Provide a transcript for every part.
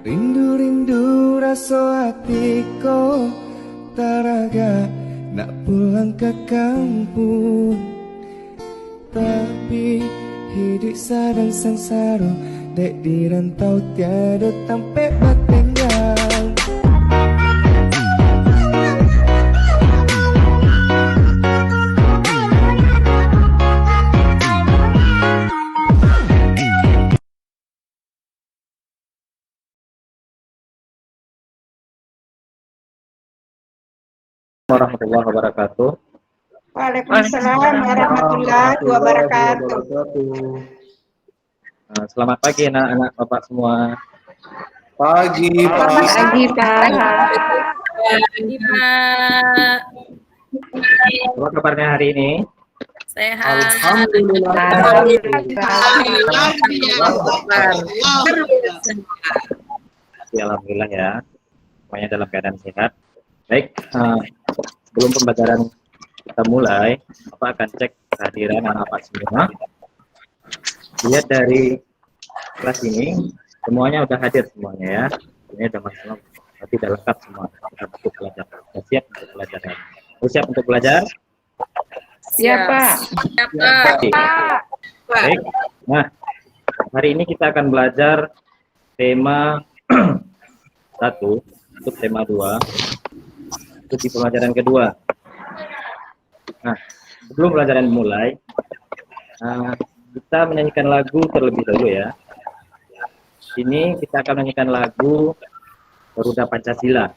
Rindu-rindu rasa hatiku taraga nak pulang ke kampung. Tapi hidup sadang sengsara dek di rantau tiada tempat bertinggal. Warahmatullahi wabarakatuh. Waalaikumsalam warahmatullahi wabarakatuh. Selamat pagi anak-anak Bapak semua. Pagi, Pak. Pagi, Pak. Pagi, Pak. Apa kabarnya hari ini? Sehat. Alhamdulillah. Alhamdulillah ya. Semuanya dalam keadaan sehat. Baik, sebelum pembelajaran kita mulai, Bapak akan cek kehadiran anak-anak semua. Lihat dari kelas ini, semuanya udah hadir semuanya ya. Ini udah maksimal, tidak lengkap semua. Kita untuk belajar. Sudah siap untuk belajar. Siap untuk belajar? Siapa? Oke. Baik. Nah, hari ini kita akan belajar tema 1 untuk tema 2 untuk di pelajaran kedua. Nah, sebelum pelajaran dimulai, kita menyanyikan lagu terlebih dahulu ya. Ini kita akan menyanyikan lagu Garuda Pancasila.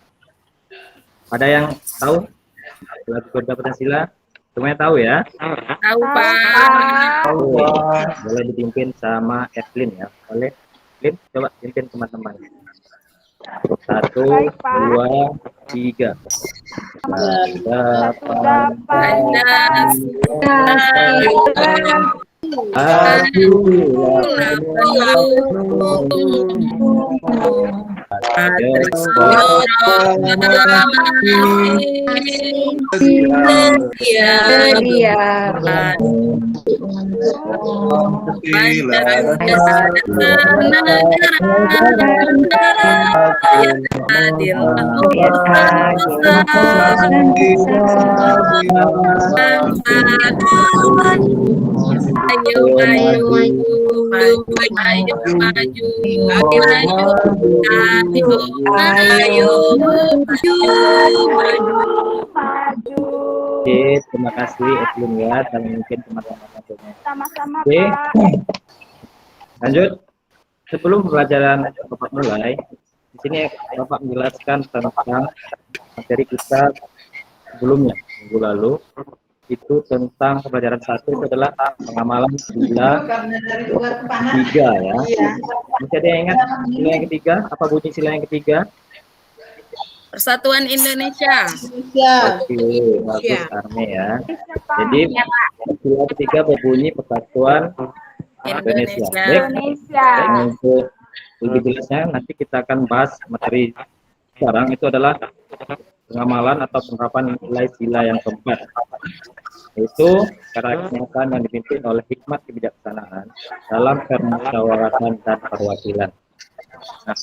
Ada yang tahu lagu Garuda Pancasila? Semuanya tahu ya? Tahu, Pak. Boleh dipimpin sama Evelyn ya. Boleh, Evelyn, coba pimpin teman-teman. 1, 2, 3. Oke, terima kasih Evelyn ya, dan mungkin teman-teman lainnya. Sama-sama, Oke, Pak. lanjut. Sebelum pembelajaran Bapak mulai, di sini Bapak menjelaskan tentang materi kita sebelumnya minggu lalu. Itu tentang pembelajaran 1 itu adalah pengamalan sila 3 ya. Masih ada yang ingat sila yang ketiga? Apa bunyi sila yang ketiga? Persatuan Indonesia. Oke, bagus Arme ya. Jadi sila ketiga berbunyi Persatuan Indonesia. Baik. Dan untuk lebih jelasnya nanti kita akan bahas materi sekarang itu adalah pengamalan atau penerapan nilai sila yang keempat, yaitu cara kenyataan yang dipimpin oleh hikmat kebijaksanaan dalam permusyawaratan dan perwakilan. Nah,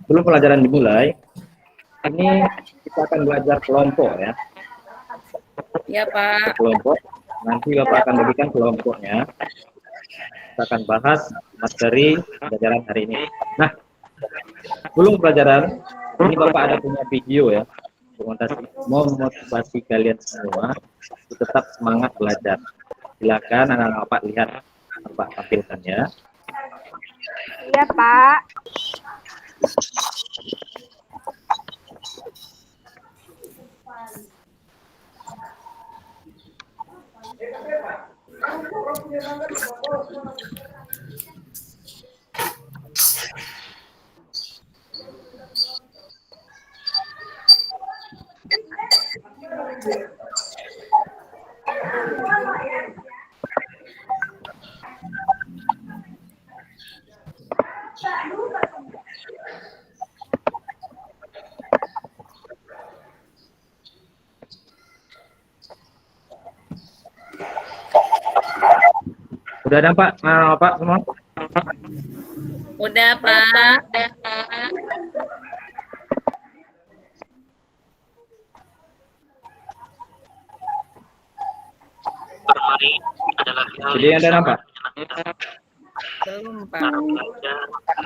sebelum pelajaran dimulai, ini kita akan belajar kelompok ya. Ya, Pak. Kelompok. Nanti Bapak akan bagikan kelompoknya. Kita akan bahas materi pelajaran hari ini. Nah, sebelum pelajaran, ini Bapak ada punya video ya. Memotivasi kalian semua untuk tetap semangat belajar. Silakan anak-anak Bapak lihat, Bapak tampilkan ya. Iya, Pak. Sudah ada Pak, Pak semua? Udah, Pak. Bermain adalah hal Jadi yang ada nampak? Belum, Pak.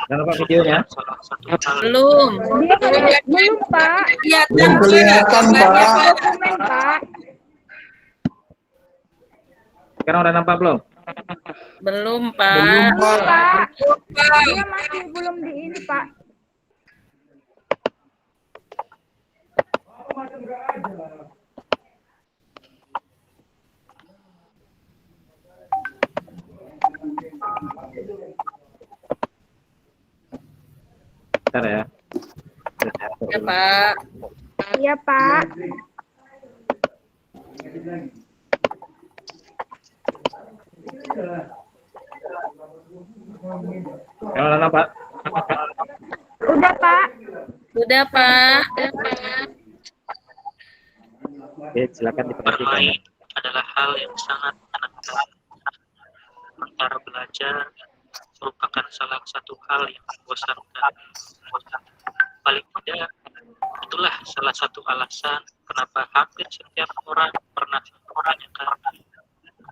Ada nampak videonya? salah satu hal Belum. Belum, Pak. Belum kelihatan, Pak. Dokumen, Pak. Sekarang udah nampak belum? Belum, Belum, Pak. Pak. Pak. Dia masih belum di ini, Pak. Bentar ya. Ya, Pak. Iya, Pak. Sekarang udah nampak? Udah, Pak. Udah, Pak. Oke, silakan diperhatikan. bermain adalah hal yang sangat menyenangkan. Sementara belajar merupakan salah satu hal yang membosankan. Paling tidak, itulah salah satu alasan kenapa hampir setiap orang pernah mempertanyakan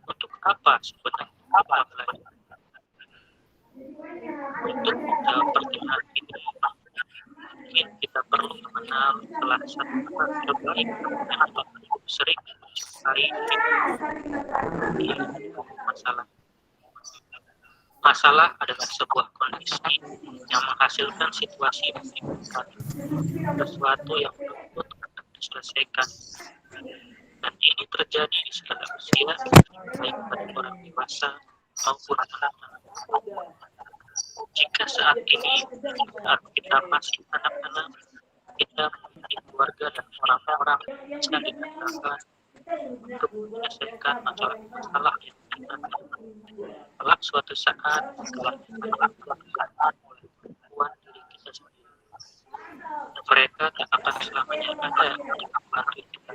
untuk apa sebenarnya kita belajar. Untuk menjawab pertanyaan ini, mungkin kita perlu mengenal salah satu hal terbaik yang sering menjumpai masalah. Masalah adalah sebuah kondisi yang menghasilkan situasi membingungkan, sesuatu yang perlu diselesaikan. Dan ini terjadi di segala usia, baik pada orang dewasa maupun anak-anak. Jika saat ini, saat kita masih anak-anak, kita memiliki keluarga dan orang-orang yang bisa dikatakan untuk menyelesaikan masalah yang kita alami. Kelak suatu saat, setelah dilakukan oleh kemampuan diri kita sendiri, mereka tak akan selamanya ada untuk membantu kita.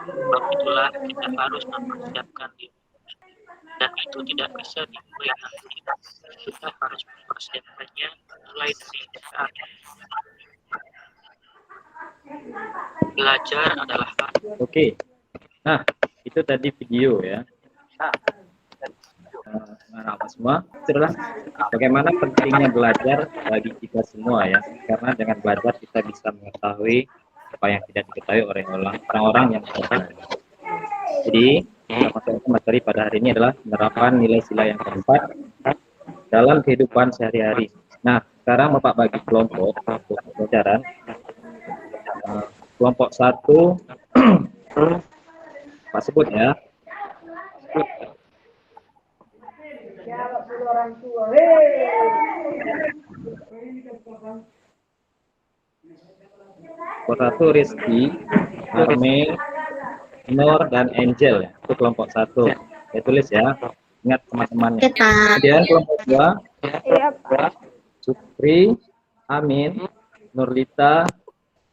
Sebab itulah kita harus mempersiapkan diri. Dan itu tidak bisa dimulai nanti. Kita harus mempersiapkannya mulai dari saat ini. Belajar adalah hal Oke. Nah, itu tadi video ya. Apa semua? Itulah bagaimana pentingnya belajar bagi kita semua ya. Karena dengan belajar kita bisa mengetahui apa yang tidak diketahui oleh orang-orang yang berpengalaman. Jadi, materi pada hari ini adalah penerapan nilai sila yang keempat dalam kehidupan sehari-hari. Nah, sekarang Bapak bagi kelompok untuk pelajaran. Kelompok 1 Pak sebut ya. Kelompok 1 Rizky, Arme, Nur dan Angel ya. Itu kelompok 1. Saya tulis ya. Ingat teman-temannya. Kemudian kelompok 2 Iya, Pak. Supri, Amin, Nurlita,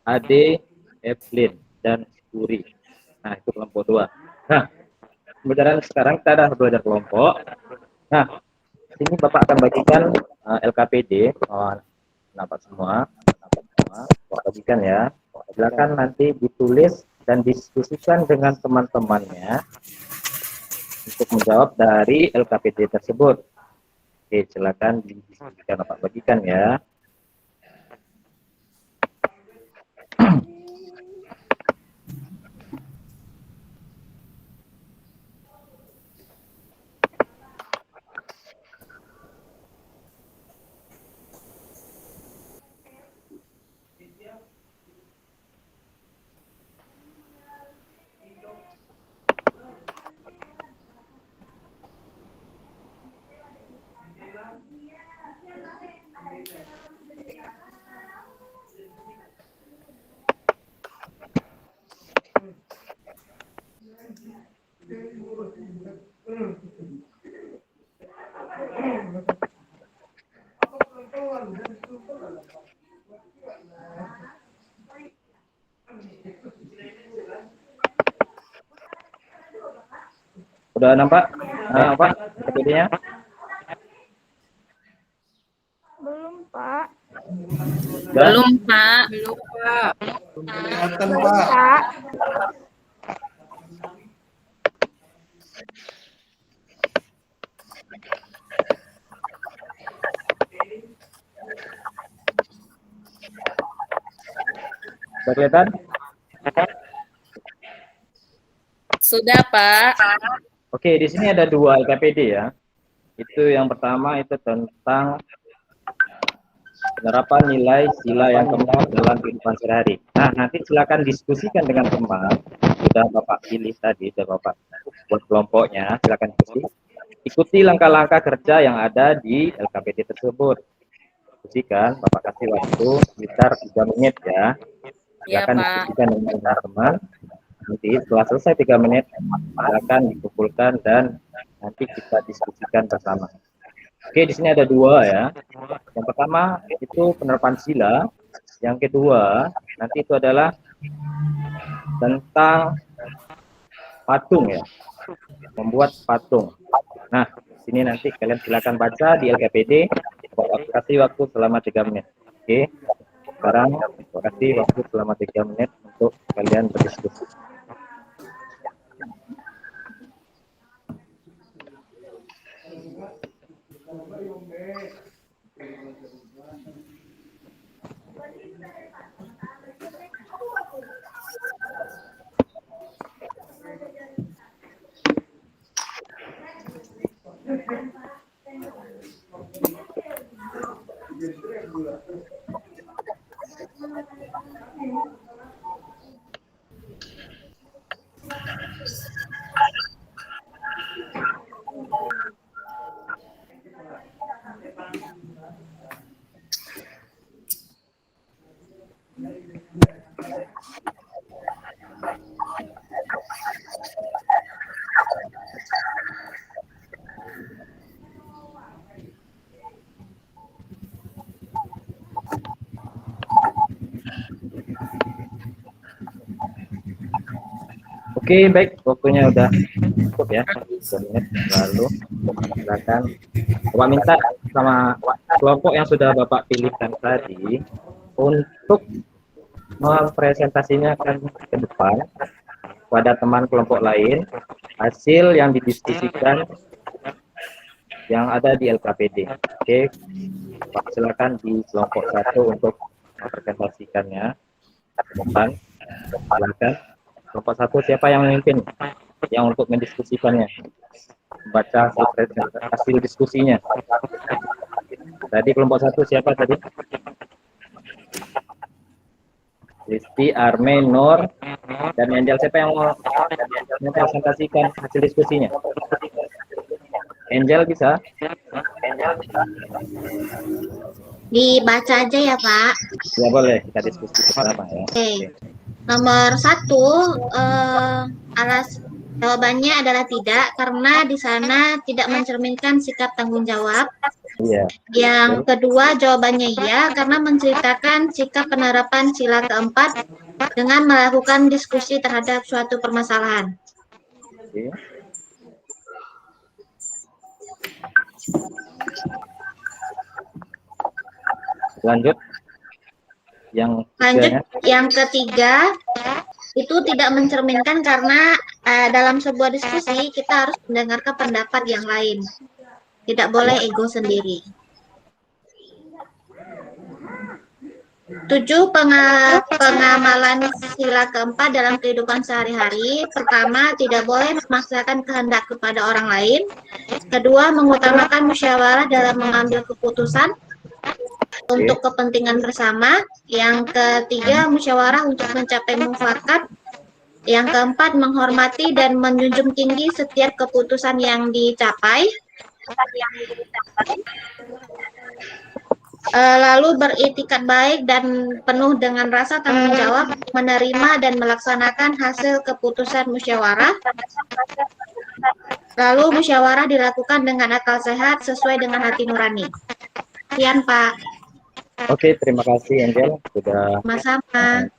Ade, Evelyn dan Puri. Nah, itu kelompok 2. Nah, pembelajaran sekarang kita ada belajar kelompok. Nah, ini Bapak akan bagikan LKPD. Nampak semua? Bagikan ya. Silakan nanti ditulis dan diskusikan dengan teman-temannya untuk menjawab dari LKPD tersebut. Oke, silakan didiskusikan Bapak bagikan ya. Udah nampak? Apa LKPD-nya? Pak. Sudah? Belum, Pak. Kelihatan Belum, Pak. Pak. Sudah kelihatan? Sudah, Pak. Oke, di sini ada dua LKPD ya. Itu yang pertama itu tentang penerapan nilai sila yang keempat dalam kehidupan sehari-hari. Nah, nanti silakan diskusikan dengan teman. Sudah Bapak pilih tadi, sudah Bapak buat kelompoknya, silakan diskusi. Ikuti langkah-langkah kerja yang ada di LKPD tersebut. Diskusikan, Bapak kasih waktu sekitar 3 menit ya. Ya, Silakan Pak. diskusikan dengan teman-teman. Nanti setelah selesai 3 menit, silakan dikumpulkan dan nanti kita diskusikan bersama. Oke, di sini ada dua ya. Yang pertama itu penerapan sila. Yang kedua nanti itu adalah tentang patung ya, membuat patung. Nah, di sini nanti kalian silakan baca di LKPD. Kasih waktu selama 3 menit. Oke, sekarang kasih waktu selama 3 menit untuk kalian berdiskusi. Oke, baik, waktunya udah cukup ya, 2 menit lalu. Silakan. Bapak minta sama kelompok yang sudah Bapak pilihkan tadi untuk mempresentasinya ke depan pada teman kelompok lain hasil yang didiskusikan yang ada di LKPD. Oke, Pak, silakan di kelompok 1 untuk mempresentasikannya ke depan. Silakan. Kelompok 1 siapa yang memimpin yang untuk mendiskusikannya, baca hasil diskusinya. Tadi kelompok 1 siapa tadi? Listi, Arme, Nur, dan Angel. Siapa yang mau mempresentasikan hasil diskusinya? Angel bisa? Dibaca aja ya, Pak. Ya boleh, kita diskusi bersama ya. Oke. Nomor 1, jawabannya adalah tidak, karena di sana tidak mencerminkan sikap tanggung jawab. Iya. Yang kedua, jawabannya iya, karena menceritakan sikap penerapan sila keempat dengan melakukan diskusi terhadap suatu permasalahan. Oke. Lanjut. Lanjut, yang ketiga itu tidak mencerminkan karena dalam sebuah diskusi kita harus mendengarkan pendapat yang lain. Tidak boleh ego sendiri. 7, pengamalan sila keempat dalam kehidupan sehari-hari. Pertama, tidak boleh memaksakan kehendak kepada orang lain. Kedua, mengutamakan musyawarah dalam mengambil keputusan untuk kepentingan bersama. Yang ketiga, musyawarah untuk mencapai mufakat. Yang keempat, menghormati dan menjunjung tinggi setiap keputusan yang dicapai. Lalu beritikat baik dan penuh dengan rasa tanggung jawab menerima dan melaksanakan hasil keputusan musyawarah. Lalu musyawarah dilakukan dengan akal sehat sesuai dengan hati nurani. Sekian, Pak. Oke, terima kasih Angel sudah Sama-sama.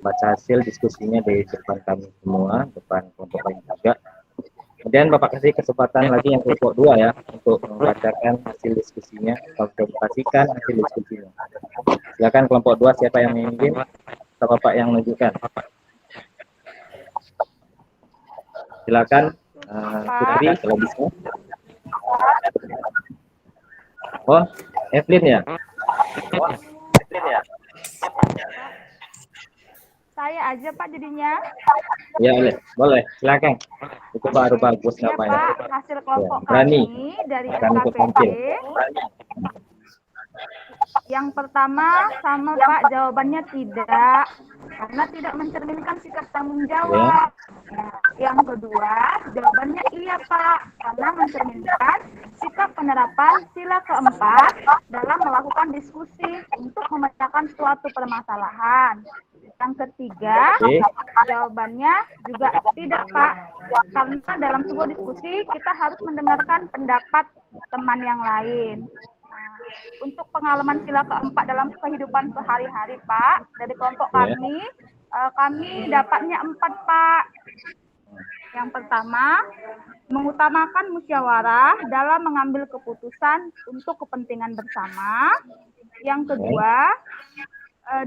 baca hasil diskusinya di depan kami semua, depan kelompok lain juga. Kemudian Bapak kasih kesempatan lagi yang kelompok 2 ya untuk membacakan hasil diskusinya atau presentasikan hasil diskusinya. Silakan kelompok 2 siapa yang memimpin atau Bapak yang menunjukkan. Silakan Putri kalau bisa. Oh, Evelyn ya. Saya aja Pak jadinya. Ya boleh, silakan. Itu baru bagus Iya namanya. Pak, hasil kelompok Ya, berani. kami dari Berani LKPD. tampil. Yang pertama sama Pak, jawabannya tidak, karena tidak mencerminkan sikap tanggung jawab. Yang kedua, jawabannya iya Pak, karena mencerminkan sikap penerapan sila keempat dalam melakukan diskusi untuk memecahkan suatu permasalahan. Yang ketiga, jawabannya juga tidak Pak, karena dalam sebuah diskusi kita harus mendengarkan pendapat teman yang lain. Untuk pengalaman sila keempat dalam kehidupan sehari-hari Pak, dari kelompok kami dapatnya 4 Pak. Yang pertama, mengutamakan musyawarah dalam mengambil keputusan untuk kepentingan bersama. Yang kedua,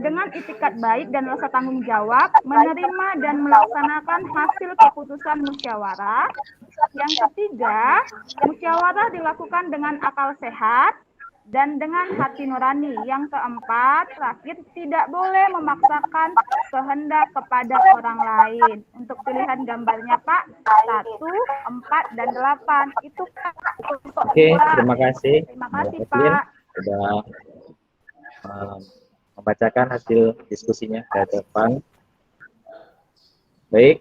dengan itikat baik dan rasa tanggung jawab, menerima dan melaksanakan hasil keputusan musyawarah. Yang ketiga, musyawarah dilakukan dengan akal sehat dan dengan hati nurani. Yang keempat, terakhir, tidak boleh memaksakan kehendak kepada orang lain. Untuk pilihan gambarnya Pak, 1, 4, dan 8. Itu Pak. Oke, terima kasih. Terima kasih Pak. Sudah membacakan hasil diskusinya ke depan. Baik,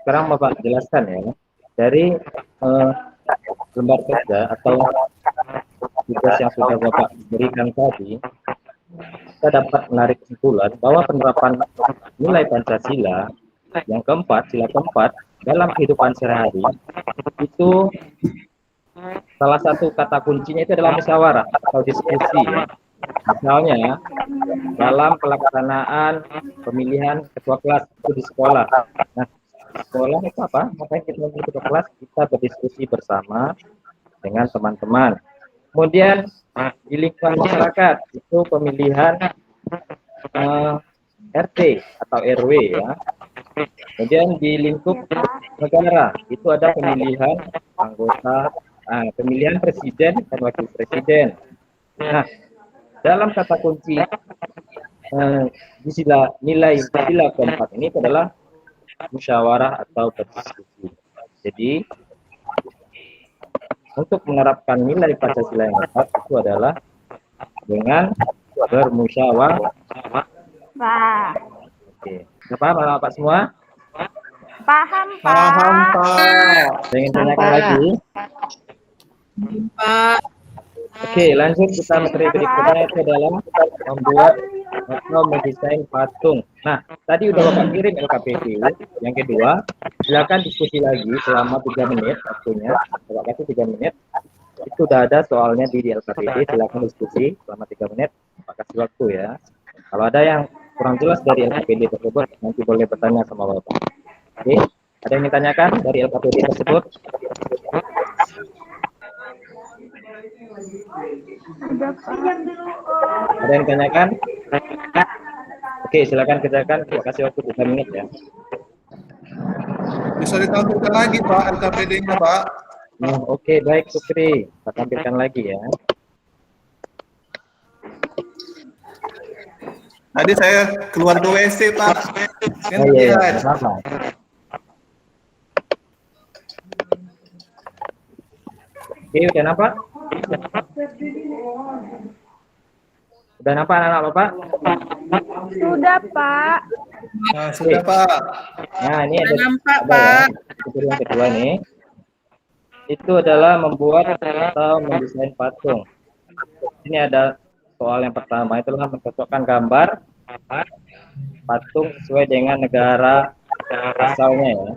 sekarang Bapak jelaskan ya, dari lembar kerja atau tugas yang sudah Bapak berikan tadi, kita dapat menarik kesimpulan bahwa penerapan nilai Pancasila yang keempat, sila keempat, dalam kehidupan sehari-hari itu salah satu kata kuncinya itu adalah musyawarah atau diskusi ya. Misalnya dalam pelaksanaan pemilihan ketua kelas itu di sekolah. Nah, sekolah itu apa? Makanya kita memilih ketua kelas, kita berdiskusi bersama dengan teman-teman. Kemudian di lingkungan masyarakat itu pemilihan RT atau RW ya. Kemudian di lingkup negara itu ada pemilihan anggota, pemilihan presiden dan wakil presiden. Nah, dalam kata kunci di nilai sila keempat ini adalah musyawarah atau berdiskusi. Jadi untuk menerapkan nilai Pancasila yang tepat itu adalah dengan bermusyawarah. Oke, paham Bapak semua? Paham Pak. Paham Pak. Saya ingin tanyakan lagi. Pak. Oke, lanjut kita materi berikutnya itu adalah membuat atau mendesain patung. Nah, tadi udah Bapak kirim LKPD. Yang kedua, silakan diskusi lagi selama 3 menit waktunya. Bapak kasih 3 menit. Itu udah ada soalnya di LKPD, silakan diskusi selama 3 menit. Bapak kasih waktu ya. Kalau ada yang kurang jelas dari LKPD tersebut, nanti boleh bertanya sama Bapak. Oke, ada yang ditanyakan dari LKPD tersebut? Ada yang tanyakan? Oke, silakan kerjakan. Terima kasih waktu 3 menit ya. Bisa ditampilkan lagi Pak LKPD-nya Pak. Oke, baik Supri. Kita tampilkan lagi ya. Tadi saya keluar ke WC Pak. Oh iya, sama. Oke, udah nampak? Udah nampak anak-anak Bapak? Sudah Pak. Nah, sudah Pak. Nah, ini ada Nampak, ada ya. Itu yang kedua nih. Itu adalah membuat atau mendesain patung. Ini ada soal yang pertama, itulah mencocokkan gambar patung sesuai dengan negara asalnya ya.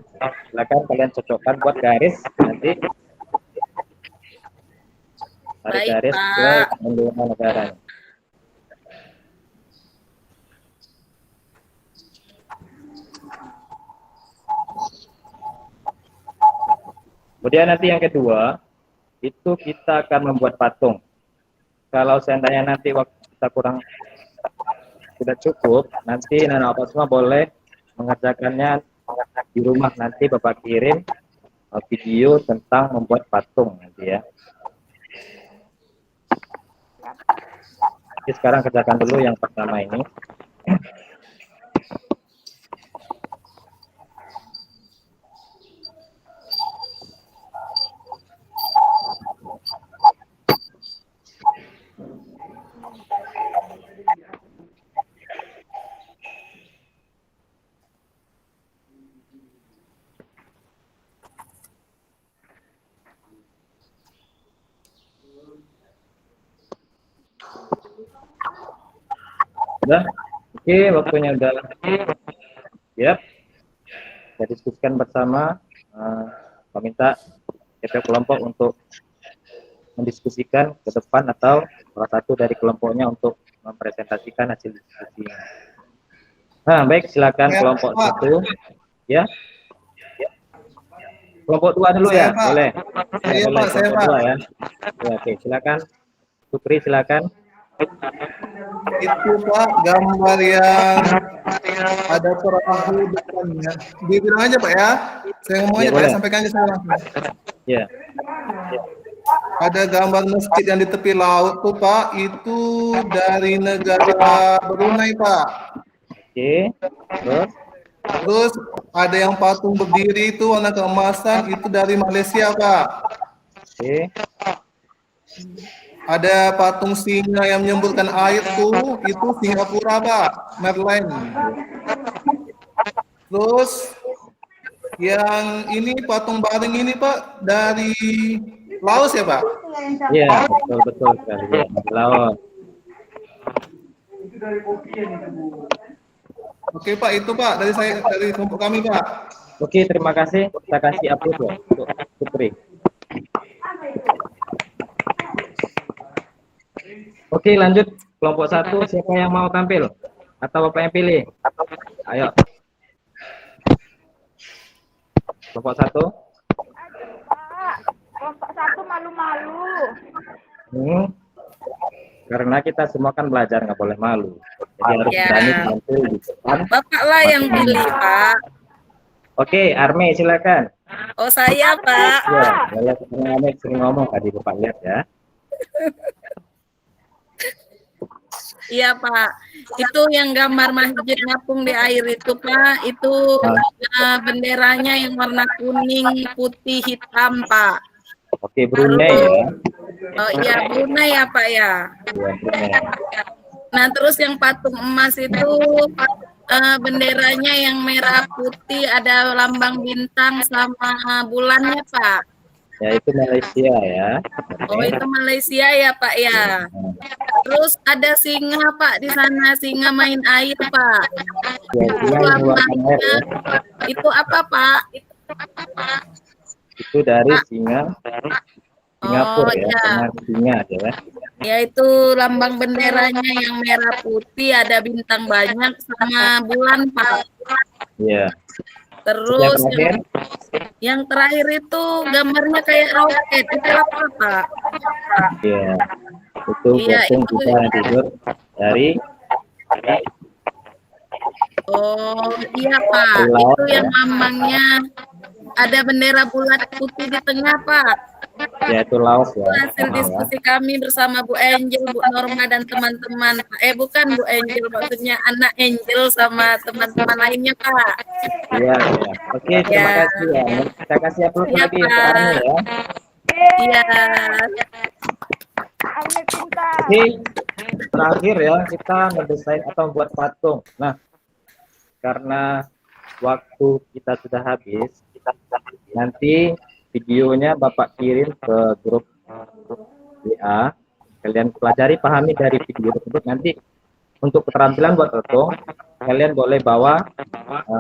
Silakan kalian cocokkan, buat garis nanti. Tarik Baik, garis Pak. ke menggunakan negaranya. Kemudian nanti yang kedua, itu kita akan membuat patung. Kalau seandainya nanti waktu kita kurang tidak cukup, nanti anak-anak semua boleh mengerjakannya di rumah. Nanti Bapak kirim video tentang membuat patung nanti ya. Jadi sekarang kerjakan dulu yang pertama ini. Udah? Oke, waktunya udah. Yap. Kita diskusikan bersama. Saya minta setiap kelompok untuk mendiskusikan ke depan atau salah satu dari kelompoknya untuk mempresentasikan hasil diskusinya. Nah, baik, silakan kelompok 1. Ya. Kelompok 2 dulu ya, boleh. Saya, Boleh Pak, saya, kelompok Pak. 2 ya. Ya, oke, silakan. Supri, silakan. Itu Pak gambar yang ada perahu depannya. Dibilang aja Pak ya. Saya ngomong aja Ya, Pak, boleh. sampaikan aja saya langsung. Ya. Ada gambar masjid yang di tepi laut tuh Pak, itu dari negara Brunei Pak. Oke. Terus? Terus ada yang patung berdiri itu warna keemasan, itu dari Malaysia Pak. Oke. Ada patung singa yang menyemburkan air tuh, itu Singapura Pak, Merlion. Terus yang ini patung baring ini Pak dari Laos ya Pak? Iya, betul sekali. Ya, di laut. Oke Pak, itu Pak dari saya, dari kelompok kami Pak. Oke, terima kasih. Kita kasih upload ya untuk Supri. Oke, lanjut kelompok 1. Siapa yang mau tampil? Atau Bapak yang pilih? Ayo. Kelompok 1. Pak, kelompok 1 malu-malu. Karena kita semua kan belajar, nggak boleh malu. Jadi harus Ya. berani tampil di depan. Bapaklah yang pilih, Pak. Oke, Arme silakan. Oh, saya, Pak. Ya, boleh Arme sering ngomong tadi Bapak lihat ya. Iya, Pak. Itu yang gambar masjid ngapung di air itu, Pak. Itu benderanya yang warna kuning, putih, hitam, Pak. Oke, Brunei ya. Oh iya, Brunei ya, Pak ya. Ya, Brunei. Nah, terus yang patung emas itu benderanya yang merah putih, ada lambang bintang sama bulannya, Pak. Ya, itu Malaysia ya. Oh, itu Malaysia ya, Pak ya. Terus ada singa, Pak, di sana, singa main air, Pak. Ya, Itu yang mengeluarkan air ya. Itu apa, Pak? Itu dari Singapura Oh, ya, ya. dengan singa aja ya. Yaitu lambang benderanya yang merah putih, ada bintang banyak sama bulan, Pak. Iya. Terus Yang terakhir, yang terakhir itu gambarnya kayak roket. Itu apa, Pak? iya. Itu Iya, patung itu. kita yang tidur dari Oh, iya, Pak. Dari laut, Itu yang ya. lambangnya ada bendera bulat putih di tengah, Pak. ya itu Laos ya. Hasil Sama ya. diskusi kami bersama Bu Angel, Bu Norma, dan teman-teman. Bukan Bu Angel, maksudnya anak Angel sama teman-teman lainnya, Pak. Iya, iya. Oke, terima Ya. kasih ya. Kita kasih upload Iya, lagi untuk Pak. Army ya. Iya. Arme pintar. Oke, terakhir ya kita mendesain atau membuat patung. Nah, karena waktu kita sudah habis, nanti videonya Bapak kirim ke grup WA. Kalian pelajari, pahami dari video tersebut. Nanti untuk keterampilan buat patung, kalian boleh bawa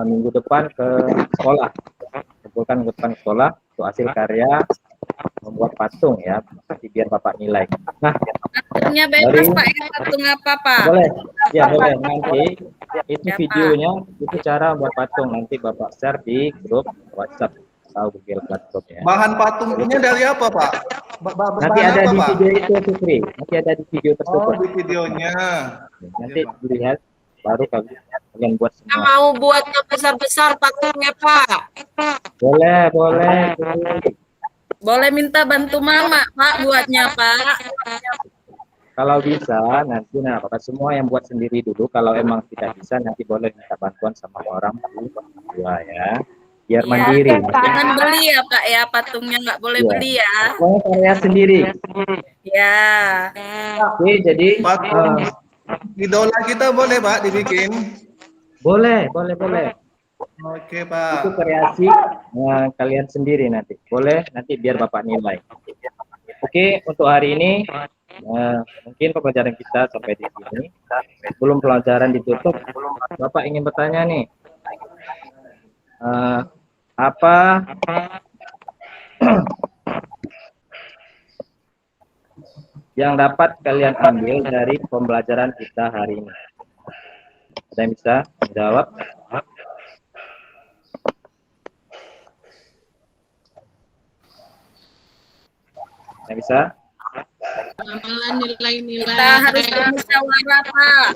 minggu depan ke sekolah. Kumpulkan minggu depan ke sekolah untuk hasil karya membuat patung ya, nanti biar Bapak nilai. Nah, Patungnya bebas, Pak. Patung apa, Pak? boleh, ya boleh. Nanti itu Ya, Pak. videonya, itu cara membuat patung. Nanti Bapak share di grup WhatsApp. atau Google Classroom ya. Bahan patung ini dari apa, Pak? Nanti Bahan ada apa, di Pak? video itu, Fikri. Nanti ada di video Oh, tersebut. di videonya. Nanti dilihat, baru kalian buat Kita semua. mau buat yang besar-besar patungnya, Pak. Boleh, boleh. Boleh minta bantu Mama, Pak, buatnya, Pak. Kalau bisa, nanti Bapak semua yang buat sendiri dulu. Kalau emang tidak bisa, nanti boleh minta bantuan sama orang tua ya. Biar Iya. mandiri. Jangan beli ya, Pak, ya. Patungnya nggak boleh Iya. beli ya. Pokoknya karya sendiri. Ya. Oke, jadi Patung idola kita boleh, Pak, dibikin? boleh, boleh, boleh. Oke, Itu Pak. kreasi kalian sendiri nanti. Boleh, nanti biar Bapak nilai. Oke, untuk hari ini mungkin pembelajaran kita sampai di sini. Sebelum pelajaran ditutup, Bapak ingin bertanya nih, apa yang dapat kalian ambil dari pembelajaran kita hari ini? Ada yang bisa menjawab? Yang bisa? Kita harus bermusyawarah, Pak.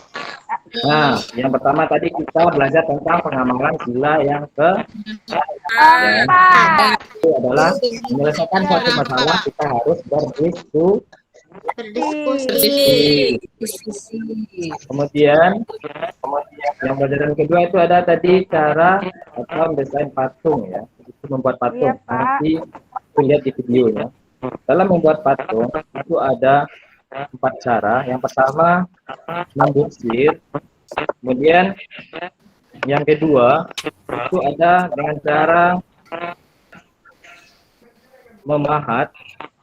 Nah, yang pertama tadi kita belajar tentang pengamalan sila yang ke itu adalah menyelesaikan suatu masalah kita harus berdiskusi. Kemudian yang pelajaran kedua itu ada tadi cara atau mendesain patung ya, itu membuat patung. Iya, Pak. Nanti lihat di videonya. Dalam membuat patung itu ada 4 cara. Yang pertama membursir, kemudian yang kedua itu ada dengan cara memahat,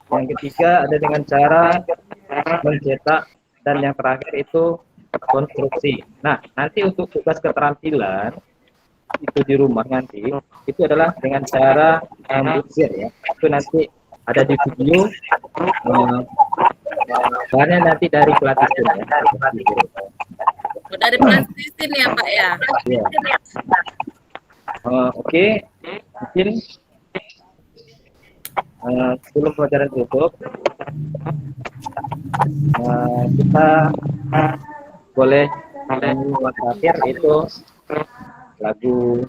yang ketiga ada dengan cara mencetak, dan yang terakhir itu konstruksi. Nah, nanti untuk tugas keterampilan itu di rumah nanti itu adalah dengan cara membursir ya. Itu nanti ada di video, bahannya nanti dari pelatih ya. Dari plastisin ya, Pak ya. Ya. Oke, mungkin sebelum pelajaran tutup, kita boleh nyanyi lagu terakhir itu lagu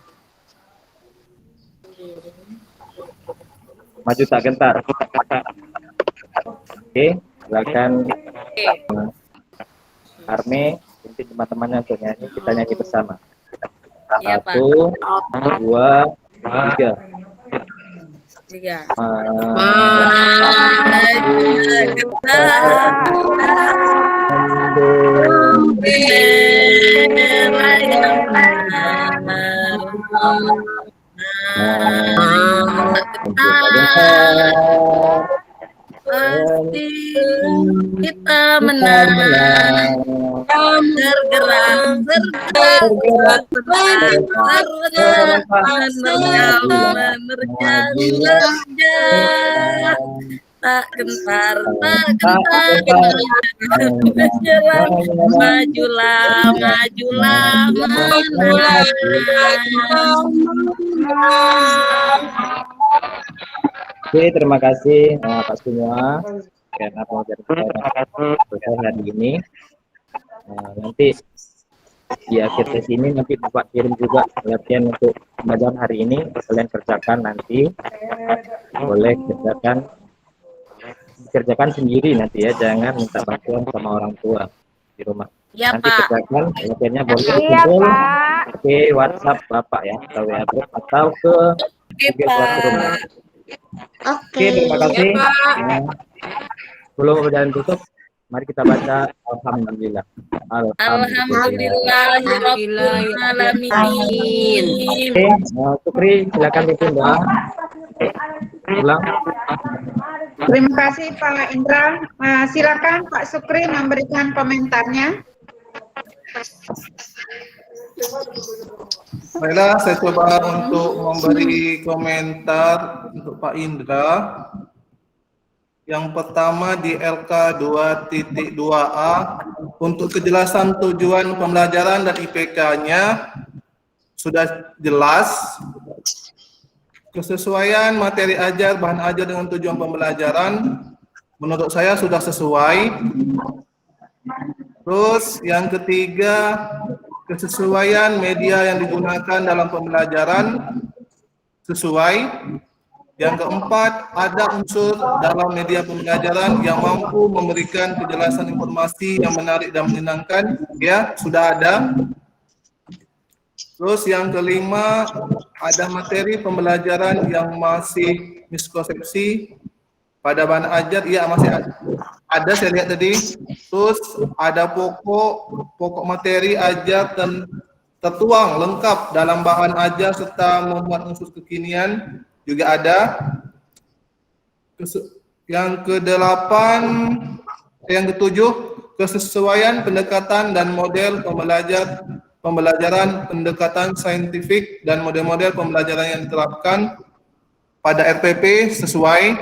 Maju Tak Gentar. Oke, silakan Arme, inti teman-temannya untuk nyanyi, kita nyanyi bersama. Iya, Pak. 1, 2, 3. Iya. Pasti kita menang. Bergerak, tak gentar, menyerah, majulah, menang. Oke, terima kasih Pak semua karena pelajaran kita hari ini. Nanti di akhir sesi ini nanti Bapak kirim juga latihan untuk pembelajaran hari ini, kalian kerjakan nanti, boleh kerjakan sendiri nanti ya, jangan minta bantuan sama orang tua di rumah. Ya, Nanti Pak. kerjakan latihannya boleh Iya, kumpul Pak. ke WhatsApp Bapak ya, atau WA group atau ke Google Classroom. Oke, terima kasih. Sebelum pembelajaran tutup, mari kita baca Alhamdulillah. Alhamdulillahirrahmanirrahim. Oke, Sukri, silakan pimpin doa. Ulang. Terima kasih Pak Indra. Silakan Pak Sukri memberikan komentarnya. Baiklah, saya coba untuk memberi komentar untuk Pak Indra. Yang pertama di LK 2.2a, untuk kejelasan tujuan pembelajaran dan IPK-nya sudah jelas. kesesuaian materi ajar, bahan ajar dengan tujuan pembelajaran, menurut saya sudah sesuai. Terus yang ketiga, kesesuaian media yang digunakan dalam pembelajaran sesuai. Yang keempat, ada unsur dalam media pembelajaran yang mampu memberikan kejelasan informasi yang menarik dan menyenangkan, ya, sudah ada. Terus yang kelima, ada materi pembelajaran yang masih miskonsepsi pada bahan ajar, iya masih ada, saya lihat tadi. Terus ada pokok materi ajar dan tertuang lengkap dalam bahan ajar serta memuat unsur kekinian juga ada. Yang kedelapan, yang ketujuh, kesesuaian pendekatan dan model pembelajaran pendekatan saintifik dan model-model pembelajaran yang diterapkan pada RPP sesuai.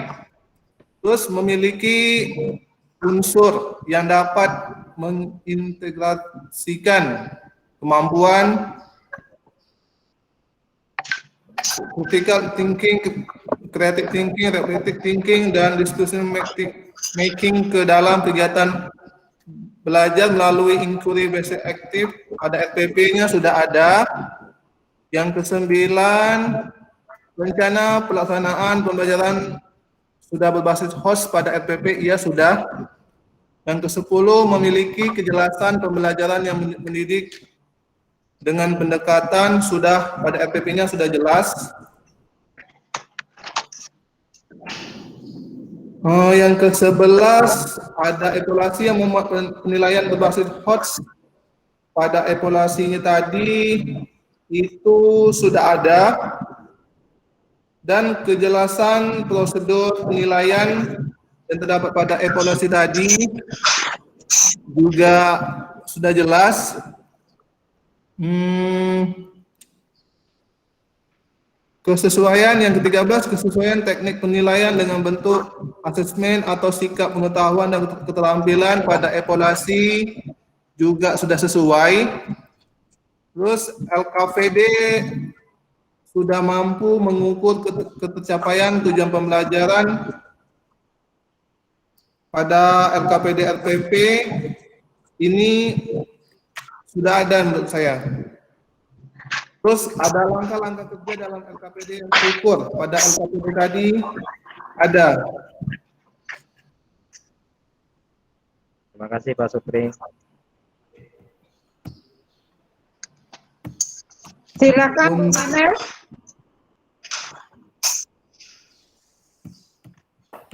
Terus memiliki unsur yang dapat mengintegrasikan kemampuan critical thinking, creative thinking, reflective thinking, dan discussion making ke dalam kegiatan belajar melalui inquiry based active. Pada RPP-nya sudah ada. Yang kesembilan, rencana pelaksanaan pembelajaran sudah berbasis host pada RPP, iya sudah. Yang ke-10, memiliki kejelasan pembelajaran yang mendidik dengan pendekatan sudah pada RPP-nya sudah jelas. Yang ke-11, ada evaluasi yang memuat penilaian berbasis host. Pada evaluasinya tadi itu sudah ada. Dan kejelasan prosedur penilaian yang terdapat pada evaluasi tadi juga sudah jelas. Kesesuaian yang ke-13, kesesuaian teknik penilaian dengan bentuk asesmen atau sikap pengetahuan dan keterampilan pada evaluasi juga sudah sesuai. Terus LKPD sudah mampu mengukur ketercapaian tujuan pembelajaran pada LKPD RPP ini sudah ada menurut saya. Terus ada langkah-langkah kerja dalam LKPD yang terukur. Pada LKPD tadi ada. Terima kasih Pak Supri. Silakan Bu Manel.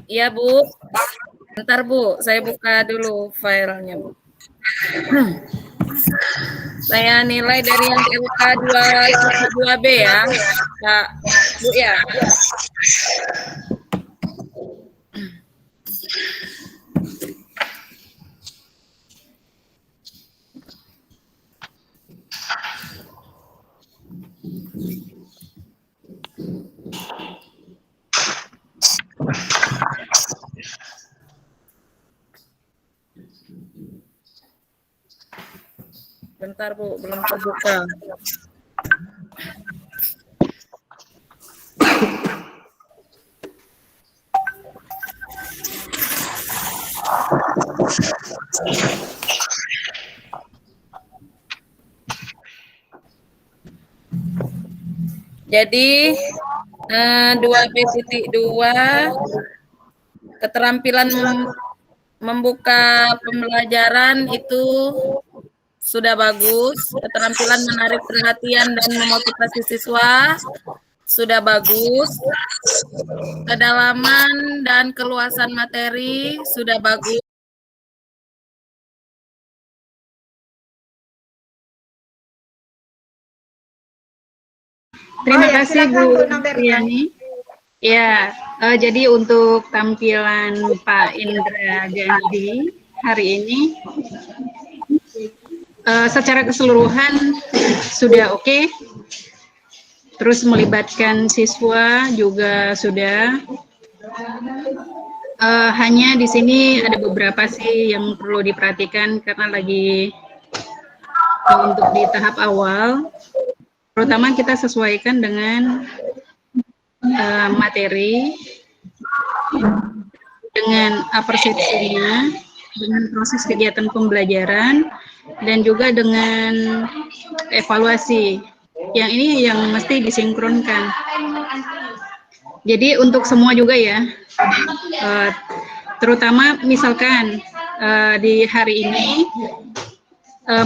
Iya Bu. Bentar Bu, saya buka dulu filenya Bu. Saya nilai dari yang LK 2B ya, Kak Bu ya. Bentar Bu, belum terbuka. Jadi 2B.2 keterampilan membuka pembelajaran itu sudah bagus, keterampilan menarik perhatian dan memotivasi siswa sudah bagus, kedalaman dan keluasan materi sudah bagus. Terima kasih Bu Riani. Ya, jadi untuk tampilan Pak Indra Gandhi hari ini secara keseluruhan sudah oke. Terus melibatkan siswa juga sudah. Hanya di sini ada beberapa sih yang perlu diperhatikan karena lagi untuk di tahap awal. Terutama kita sesuaikan dengan materi dengan persepsinya, dengan proses kegiatan pembelajaran, dan juga dengan evaluasi. Yang ini yang mesti disinkronkan. Jadi untuk semua juga ya, terutama misalkan di hari ini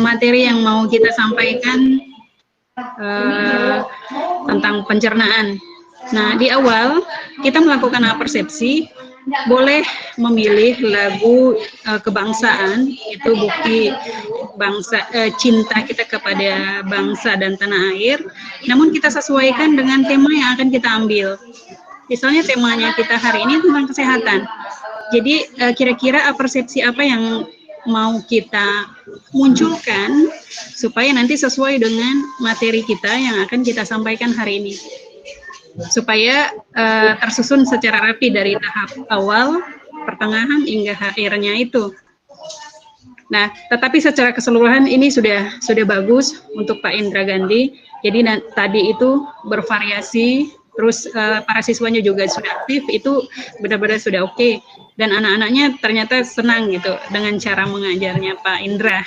materi yang mau kita sampaikan tentang pencernaan. Nah, di awal kita melakukan persepsi, boleh memilih lagu kebangsaan, itu bukti bangsa cinta kita kepada bangsa dan tanah air. Namun kita sesuaikan dengan tema yang akan kita ambil. Misalnya temanya kita hari ini tentang kesehatan. Jadi kira-kira persepsi apa yang mau kita munculkan supaya nanti sesuai dengan materi kita yang akan kita sampaikan hari ini. Supaya tersusun secara rapi dari tahap awal, pertengahan hingga akhirnya itu. Nah, tetapi secara keseluruhan ini sudah bagus untuk Pak Indra Gandhi. Jadi tadi itu bervariasi, terus para siswanya juga sudah aktif, itu benar-benar sudah oke. Dan anak-anaknya ternyata senang gitu dengan cara mengajarnya Pak Indra.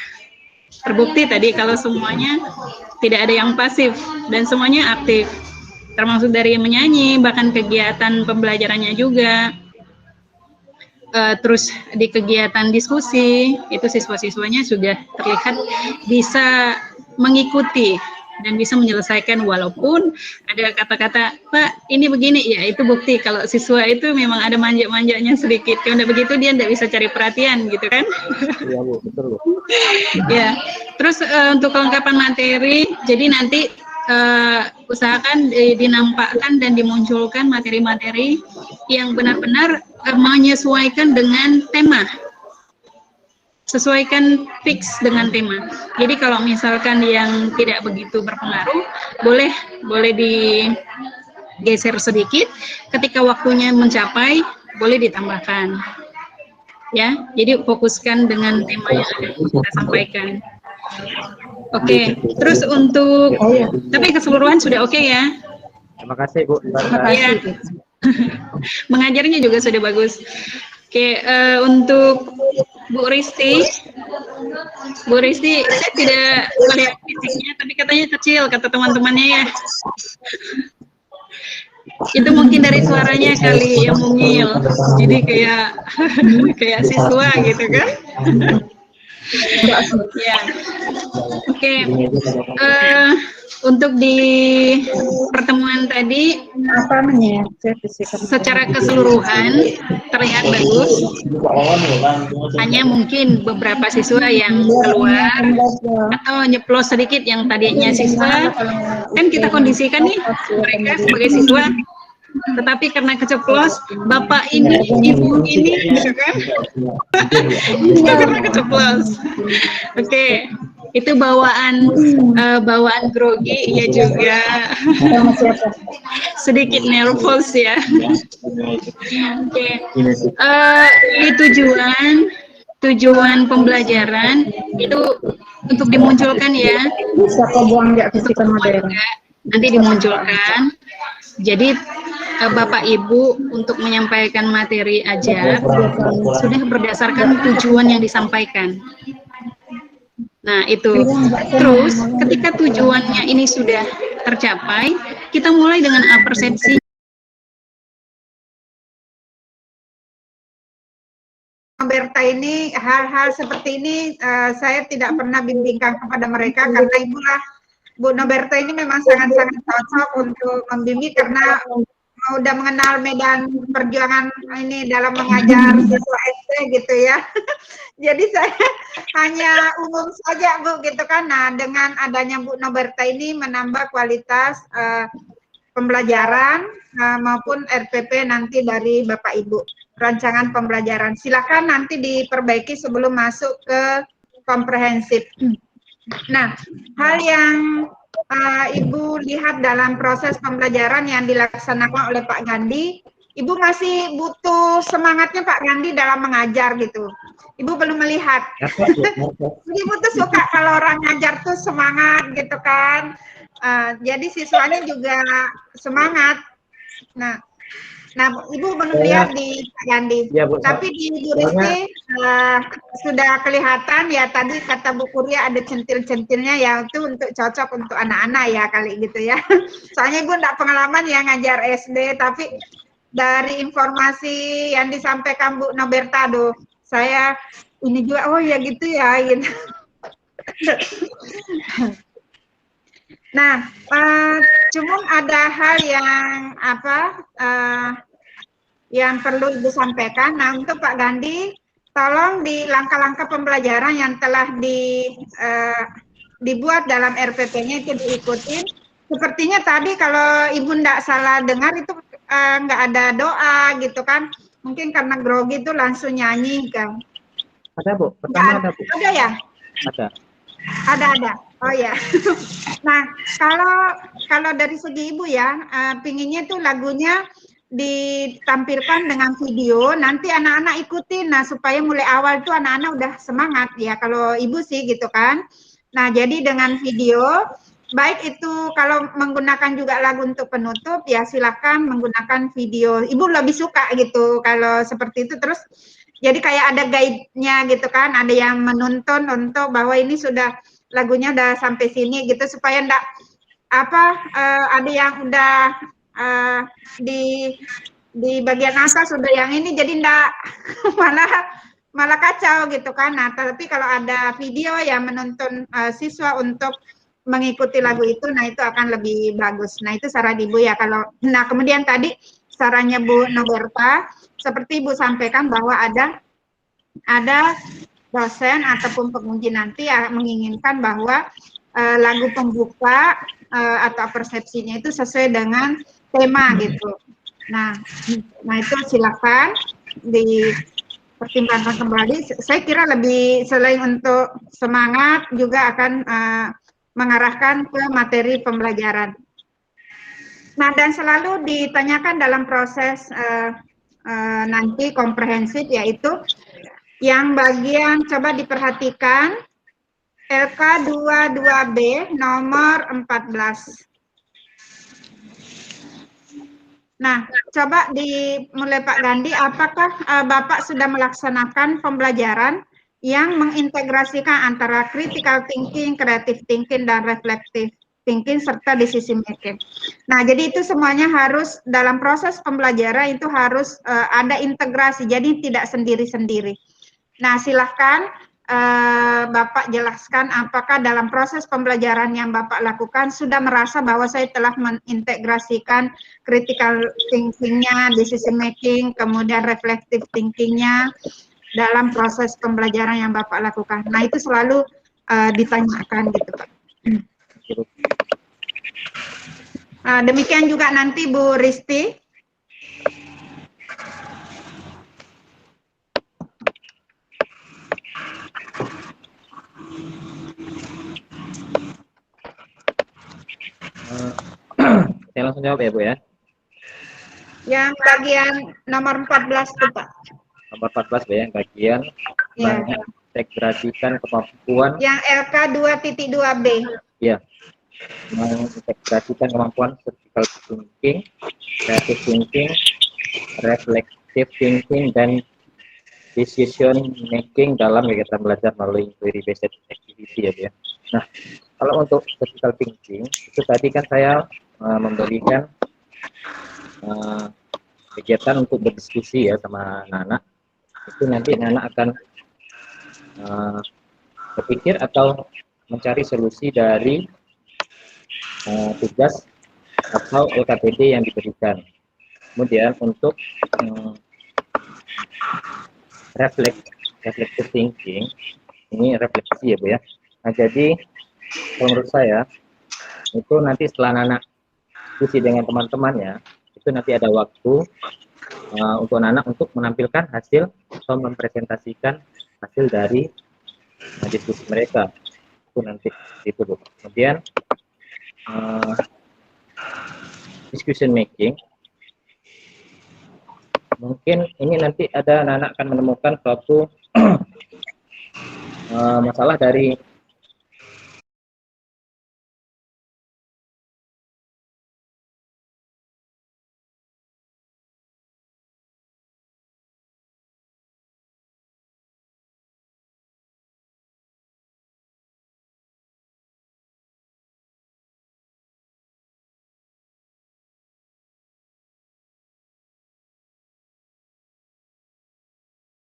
Terbukti tadi kalau semuanya tidak ada yang pasif dan semuanya aktif. Termasuk dari menyanyi, bahkan kegiatan pembelajarannya juga. Terus di kegiatan diskusi, itu siswa-siswanya sudah terlihat bisa mengikuti dan bisa menyelesaikan walaupun ada kata-kata, Pak, ini begini, ya itu bukti kalau siswa itu memang ada manja-manjanya sedikit. Kalau begitu dia tidak bisa cari perhatian gitu kan. Iya Bu, betul Bu. Ya, terus untuk kelengkapan materi, jadi nanti usahakan dinampakkan dan dimunculkan materi-materi yang benar-benar menyesuaikan dengan tema, sesuaikan fix dengan tema. Jadi kalau misalkan yang tidak begitu berpengaruh, boleh digeser sedikit. Ketika waktunya mencapai, boleh ditambahkan. Ya, jadi fokuskan dengan tema yang kita sampaikan. Oke, terus untuk tapi keseluruhan sudah oke ya? Terima kasih Bu. Iya. Mengajarnya juga sudah bagus. Oke, untuk Bu Risti, saya tidak melihat fisiknya, tapi katanya kecil kata teman-temannya ya. Itu mungkin dari suaranya kali yang mungil, jadi kayak siswa gitu kan? Ya, oke. Untuk di pertemuan tadi, secara keseluruhan terlihat bagus. Hanya mungkin beberapa siswa yang keluar atau nyeplos sedikit yang tadinya siswa. Kan kita kondisikan nih mereka sebagai siswa, tetapi karena keceplos, bapak ini, ibu ini, gitu kan? Itu karena keceplos. Oke, itu bawaan grogi, ya juga sedikit nervous ya. Oke, ini tujuan pembelajaran itu untuk dimunculkan ya. Nanti dimunculkan. Jadi Bapak Ibu untuk menyampaikan materi ajar sudah berdasarkan tujuan yang disampaikan. Nah itu. Terus ketika tujuannya ini sudah tercapai, kita mulai dengan persepsi. Berta ini hal-hal seperti ini saya tidak pernah bimbingkan kepada mereka karena itulah Bu Noberta ini memang sangat-sangat cocok untuk membimbing karena udah mengenal medan perjuangan ini dalam mengajar siswa SD gitu ya. Jadi saya hanya umum saja Bu gitu kan. Nah dengan adanya Bu Noberta ini menambah kualitas pembelajaran maupun RPP nanti dari Bapak Ibu rancangan pembelajaran. Silakan nanti diperbaiki sebelum masuk ke komprehensif. Nah, hal yang Ibu lihat dalam proses pembelajaran yang dilaksanakan oleh Pak Gandhi, Ibu masih butuh semangatnya Pak Gandhi dalam mengajar gitu. Ibu belum melihat. Ibu tuh suka kalau orang ngajar tuh semangat gitu kan. Jadi siswanya juga semangat. Nah, Ibu belum lihat di Pak Gandhi. Ya, Bu. Tapi di Bu Risti sudah kelihatan ya, tadi kata Bu Kurya ada centil-centilnya ya, itu untuk cocok untuk anak-anak ya kali gitu ya. Soalnya Ibu enggak pengalaman ya ngajar SD, tapi dari informasi yang disampaikan Bu Noberta, saya ini juga, oh ya gitu ya, gitu. Nah, cuma ada hal yang yang perlu Ibu sampaikan. Nah, untuk Pak Gandhi, tolong di langkah-langkah pembelajaran yang telah dibuat dalam RPP-nya itu diikutin. Sepertinya tadi kalau Ibu enggak salah dengar itu enggak ada doa gitu kan. Mungkin karena grogi itu langsung nyanyi kan. Ada, Bu. Pertama ada, Bu. Ada ya? Ada. Oh ya. Nah, kalau dari segi Ibu ya, pinginnya tuh lagunya ditampilkan dengan video, nanti anak-anak ikutin. Nah, supaya mulai awal tuh anak-anak udah semangat ya. Kalau Ibu sih gitu kan. Nah, jadi dengan video, baik itu kalau menggunakan juga lagu untuk penutup, ya silakan menggunakan video. Ibu lebih suka gitu kalau seperti itu. Terus jadi kayak ada guide-nya gitu kan, ada yang menuntun untuk bahwa ini sudah lagunya udah sampai sini gitu, supaya enggak ada yang udah di bagian atas sudah yang ini, jadi enggak malah kacau gitu kan. Nah, tapi kalau ada video yang menuntun siswa untuk mengikuti lagu itu, nah itu akan lebih bagus. Nah, itu saran Ibu ya. Nah, kemudian tadi sarannya Bu Noberta, seperti Ibu sampaikan bahwa ada dosen ataupun penguji nanti menginginkan bahwa lagu pembuka atau persepsinya itu sesuai dengan tema gitu. Nah itu silakan dipertimbangkan kembali. Saya kira lebih selain untuk semangat juga akan mengarahkan ke materi pembelajaran. Nah, dan selalu ditanyakan dalam proses nanti komprehensif, yaitu yang bagian coba diperhatikan LK22B nomor 14. Nah, coba dimulai Pak Gandhi, apakah Bapak sudah melaksanakan pembelajaran yang mengintegrasikan antara critical thinking, creative thinking, dan reflective thinking, serta decision making. Nah, jadi itu semuanya harus dalam proses pembelajaran itu harus ada integrasi, jadi tidak sendiri-sendiri. Nah, silahkan Bapak jelaskan apakah dalam proses pembelajaran yang Bapak lakukan sudah merasa bahwa saya telah mengintegrasikan critical thinking-nya, decision making, kemudian reflective thinking-nya dalam proses pembelajaran yang Bapak lakukan. Nah, itu selalu ditanyakan gitu, Pak. Demikian juga nanti Bu Risti. Saya langsung jawab ya, Bu ya. Yang bagian nomor 14 tuh, Pak. Nomor 14, Bu ya, bagian mengintegrasikan kemampuan. Yang LK 2.2B. Ya. Mengintegrasikan kemampuan critical thinking, creative thinking, reflective thinking, dan decision making dalam kegiatan belajar melalui inquiry based activity ya, Bu ya. Nah, kalau untuk critical thinking itu tadi kan saya memberikan kegiatan untuk berdiskusi ya sama anak-anak. Itu nanti anak-anak akan berpikir atau mencari solusi dari tugas atau LKPD yang diberikan. Kemudian untuk reflective thinking, ini refleksi ya, Bu ya. Nah, jadi kalau menurut saya itu nanti setelah anak diskusi dengan teman-temannya, itu nanti ada waktu untuk anak untuk menampilkan hasil atau mempresentasikan hasil dari diskusi mereka. Itu nanti itu, Bu. Kemudian discussion making, mungkin ini nanti ada anak-anak akan menemukan suatu masalah dari